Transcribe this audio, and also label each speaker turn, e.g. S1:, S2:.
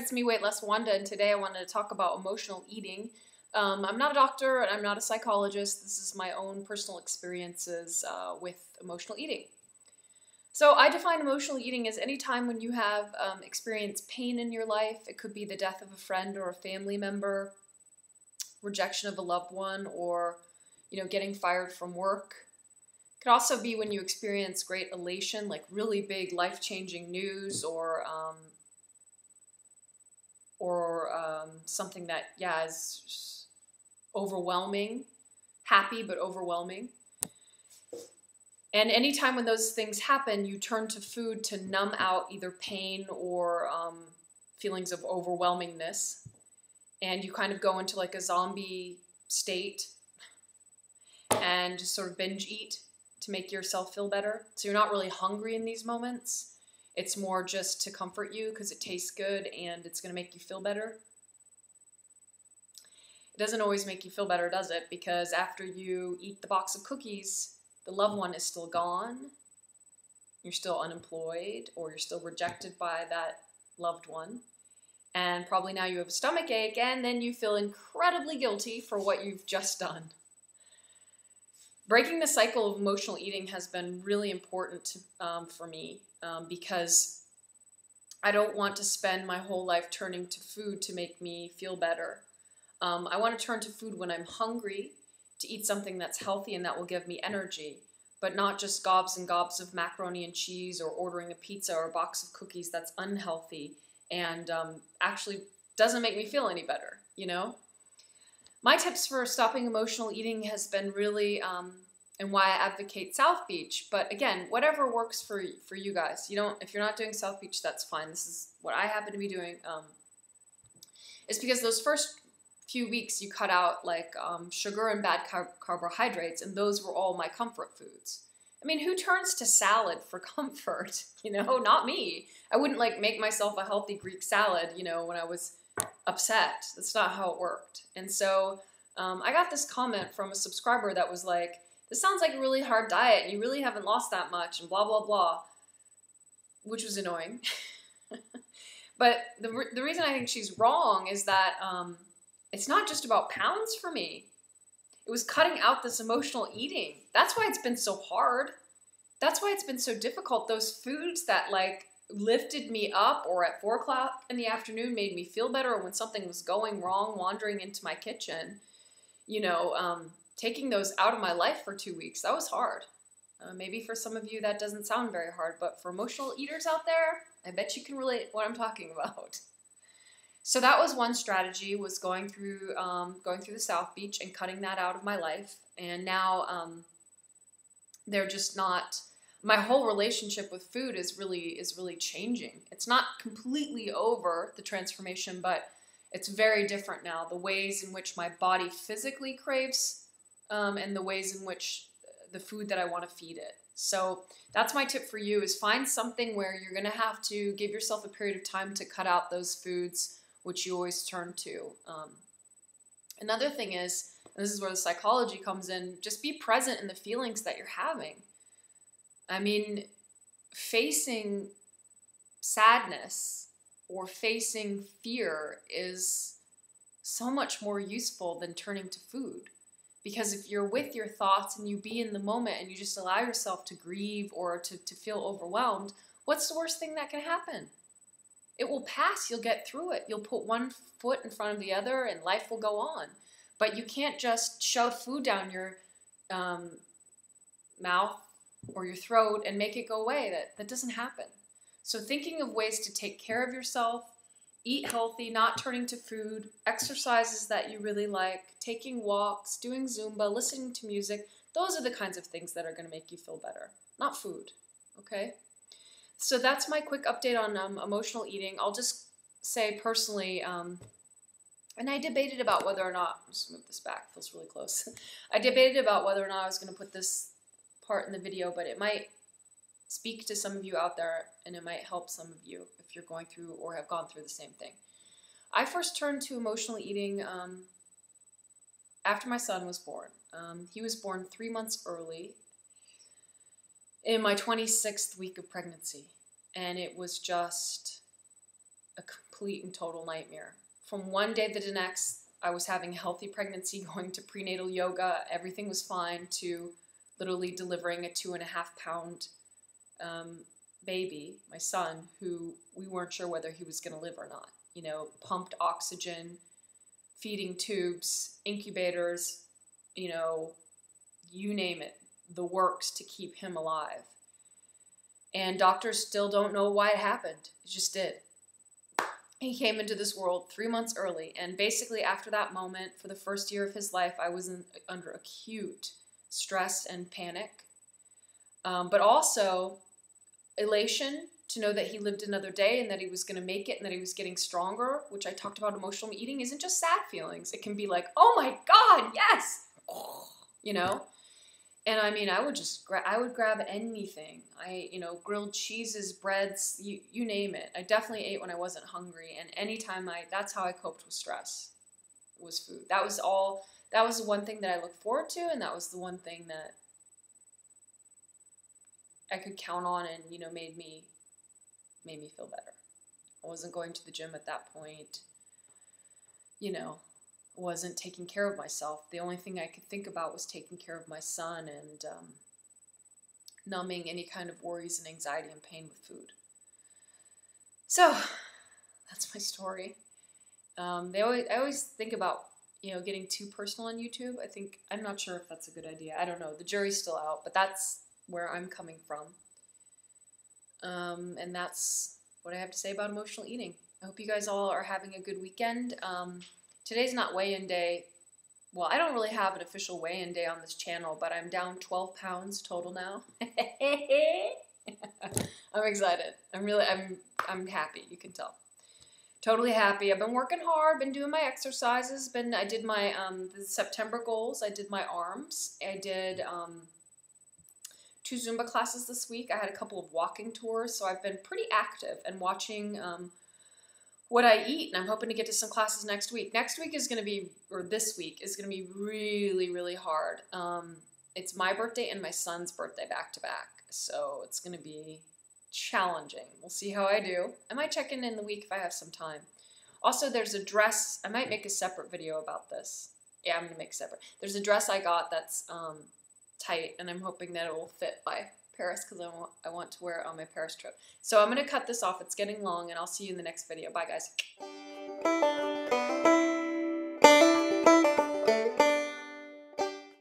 S1: it's me, Weight Loss Wanda, and today I wanted to talk about emotional eating. I'm not a doctor and I'm not a psychologist. This is my own personal experiences with emotional eating. So I define emotional eating as any time when you have experienced pain in your life. It could be the death of a friend or a family member, rejection of a loved one, or getting fired from work. It could also be when you experience great elation, like really big life-changing news, or something that is overwhelming, happy but overwhelming. And anytime when those things happen, you turn to food to numb out either pain or feelings of overwhelmingness, and you kind of go into like a zombie state and just sort of binge eat to make yourself feel better. So you're not really hungry in these moments. It's more just to comfort you because it tastes good and it's going to make you feel better. It doesn't always make you feel better, does it? Because after you eat the box of cookies, the loved one is still gone. You're still unemployed, or you're still rejected by that loved one. And probably now you have a stomach ache, and then you feel incredibly guilty for what you've just done. Breaking the cycle of emotional eating has been really important for me because I don't want to spend my whole life turning to food to make me feel better. I want to turn to food when I'm hungry, to eat something that's healthy and that will give me energy, but not just gobs and gobs of macaroni and cheese, or ordering a pizza or a box of cookies that's unhealthy and actually doesn't make me feel any better, My tips for stopping emotional eating has been really, and why I advocate South Beach. But again, whatever works for you guys. If you're not doing South Beach, that's fine. This is what I happen to be doing. It's because those first few weeks you cut out like sugar and bad carbohydrates, and those were all my comfort foods. I mean, who turns to salad for comfort? Not me. I wouldn't make myself a healthy Greek salad, when I was upset. That's not how it worked. And so I got this comment from a subscriber that was like, this sounds like a really hard diet and you really haven't lost that much and blah, blah, blah, which was annoying. But the reason I think she's wrong is that it's not just about pounds for me. It was cutting out this emotional eating. That's why it's been so hard. That's why it's been so difficult. Those foods that lifted me up, or at 4 o'clock in the afternoon made me feel better, or when something was going wrong, wandering into my kitchen, taking those out of my life for 2 weeks, that was hard. Maybe for some of you that doesn't sound very hard, but for emotional eaters out there, I bet you can relate what I'm talking about. So that was one strategy, was going through the South Beach and cutting that out of my life. And now they're just not. My whole relationship with food is really changing. It's not completely over, the transformation, but it's very different now. The ways in which my body physically craves, and the ways in which the food that I want to feed it. So that's my tip for you, is find something where you're going to have to give yourself a period of time to cut out those foods which you always turn to. Another thing is, and this is where the psychology comes in, just be present in the feelings that you're having. I mean, facing sadness or facing fear is so much more useful than turning to food. Because if you're with your thoughts and you be in the moment and you just allow yourself to grieve or to feel overwhelmed, what's the worst thing that can happen? It will pass. You'll get through it. You'll put one foot in front of the other and life will go on. But you can't just shove food down your mouth or your throat and make it go away. That doesn't happen. So thinking of ways to take care of yourself, eat healthy, not turning to food, exercises that you really like, taking walks, doing Zumba, listening to music, those are the kinds of things that are going to make you feel better, not food, okay? So that's my quick update on emotional eating. I'll just say personally, and I debated about whether or not, just move this back, feels really close. I debated about whether or not I was going to put this part in the video, but it might speak to some of you out there, and it might help some of you if you're going through or have gone through the same thing. I first turned to emotional eating after my son was born. He was born 3 months early in my 26th week of pregnancy, and it was just a complete and total nightmare. From one day to the next, I was having a healthy pregnancy, going to prenatal yoga, everything was fine, to literally delivering a 2.5-pound baby, my son, who we weren't sure whether he was going to live or not. You know, pumped oxygen, feeding tubes, incubators, you know, you name it, the works to keep him alive. And doctors still don't know why it happened. It just did. He came into this world 3 months early, and basically after that moment, for the first year of his life, I was under acute stress and panic, but also elation to know that he lived another day and that he was going to make it and that he was getting stronger, which I talked about. Emotional eating isn't just sad feelings. It can be like, oh my God, yes, you know? And I mean, I would grab anything. You know, grilled cheeses, breads, you name it. I definitely ate when I wasn't hungry. And anytime that's how I coped with stress, was food. That was the one thing that I looked forward to. And that was the one thing that I could count on and, you know, made me feel better. I wasn't going to the gym at that point, you know. Wasn't taking care of myself. The only thing I could think about was taking care of my son and numbing any kind of worries and anxiety and pain with food. So that's my story. I always think about, you know, getting too personal on YouTube. I'm not sure if that's a good idea. I don't know. The jury's still out, but that's where I'm coming from. And that's what I have to say about emotional eating. I hope you guys all are having a good weekend. Today's not weigh-in day. Well, I don't really have an official weigh-in day on this channel, but I'm down 12 pounds total now. I'm excited. I'm happy, you can tell. Totally happy. I've been working hard, been doing my exercises, I did my, the September goals, I did my arms, I did 2 Zumba classes this week, I had a couple of walking tours, so I've been pretty active and watching, what I eat, and I'm hoping to get to some classes next week. Next week is going to be, or this week, is going to be really, really hard. It's my birthday and my son's birthday back-to-back, so it's going to be challenging. We'll see how I do. I might check in the week if I have some time. Also, there's a dress. I might make a separate video about this. Yeah, I'm going to make separate. There's a dress I got that's tight, and I'm hoping that it will fit by Paris because I want to wear it on my Paris trip. So I'm going to cut this off. It's getting long, and I'll see you in the next video. Bye, guys.